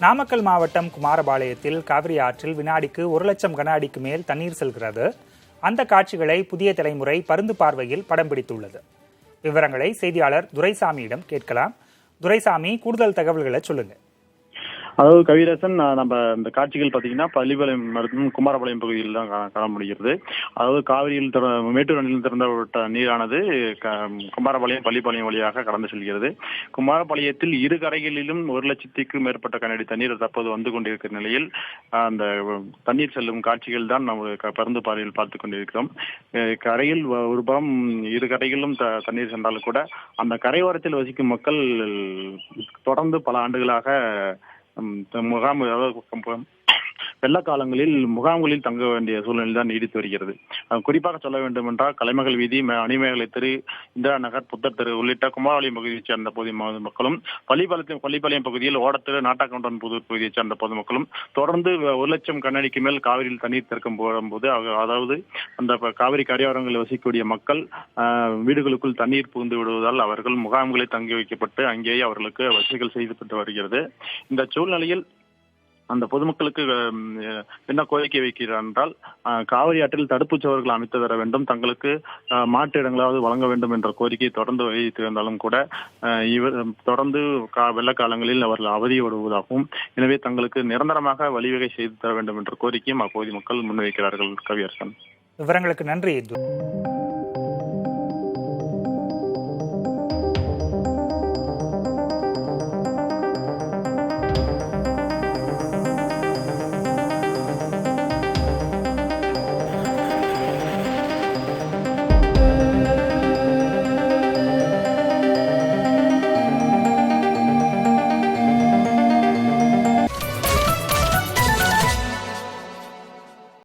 நாமக்கல் மாவட்டம் குமாரபாளையத்தில் காவிரி ஆற்றில் வினாடிக்கு 1,00,000 கன அடிக்கு மேல் தண்ணீர் செல்கிறது. அந்த காட்சிகளை புதிய தலைமுறை பருந்து பார்வையில் படம் பிடித்துள்ளது. விவரங்களை செய்தியாளர் துரைசாமியிடம் கேட்கலாம். துரைசாமி, கூடுதல் தகவல்களை சொல்லுங்க. அதாவது கவிராசன், நம்ம இந்த காட்சிகள் பார்த்தீங்கன்னா பள்ளிப்பாளையம் குமாரபாளையம் பகுதியில் தான் காண முடிகிறது. அதாவது காவிரியில் மேட்டூர் அணையில் திறந்த நீரானது குமாரபாளையம் பள்ளிப்பாளையம் வழியாக கடந்து செல்கிறது. குமாரபாளையத்தில் இரு கரைகளிலும் 1,00,000க்கும் மேற்பட்ட கனஅடி தண்ணீர் தற்போது வந்து கொண்டிருக்கிற நிலையில் அந்த தண்ணீர் செல்லும் காட்சிகள் தான் நம்ம பருந்து பார்வையில் பார்த்து கொண்டிருக்கிறோம். கரையில் ஒரு புறம் இரு கரைகளிலும் தண்ணீர் சென்றாலும் கூட அந்த கரையோரத்தில் வசிக்கும் மக்கள் தொடர்ந்து பல ஆண்டுகளாக வெள்ள காலங்களில் முகாம்களில் தங்க வேண்டிய சூழ்நிலை தான் நீடித்து வருகிறது. குறிப்பாக சொல்ல வேண்டும் என்றால் கலைமகள் வீதி, அணிமேகலை தெரு, இந்திரா நகர், புத்தர் தெரு உள்ளிட்ட குமாரபாளையம் பகுதியைச் சேர்ந்த பொதுமக்களும், பள்ளிப்பாளையம் பகுதியில் ஓடத்தெரு, நாட்டாக்கவுண்டன் புதூர் பகுதியைச் சேர்ந்த பொதுமக்களும் தொடர்ந்து 1,00,000 கன அடிக்கு மேல் காவிரியில் தண்ணீர் திறக்கும் போது, அதாவது அந்த காவிரி கரையோரங்களில் வசிக்கக்கூடிய மக்கள் வீடுகளுக்குள் தண்ணீர் புகுந்து விடுவதால் அவர்கள் முகாம்களில் தங்கி வைக்கப்பட்டு அங்கேயே அவர்களுக்கு வசதிகள் செய்யப்பட்டு வருகிறது. இந்த சூழ்நிலையில் அந்த பொதுமக்களுக்கு என்ன கோரிக்கை வைக்கிறார் என்றால், காவிரி ஆற்றில் தடுப்புச் சுவர்கள் அமைத்து தர வேண்டும், தங்களுக்கு மாற்று இடங்களாவது வழங்க வேண்டும் என்ற கோரிக்கை தொடர்ந்து வைத்திருந்தாலும் கூட இவர் தொடர்ந்து வெள்ளக்காலங்களில் அவர்கள் அவதிப்படுவதாகவும், எனவே தங்களுக்கு நிரந்தரமாக வழிவகை செய்து தர வேண்டும் என்ற கோரிக்கையும் அப்போது மக்கள் முன்வைக்கிறார்கள். கவியரசன், விவரங்களுக்கு நன்றி.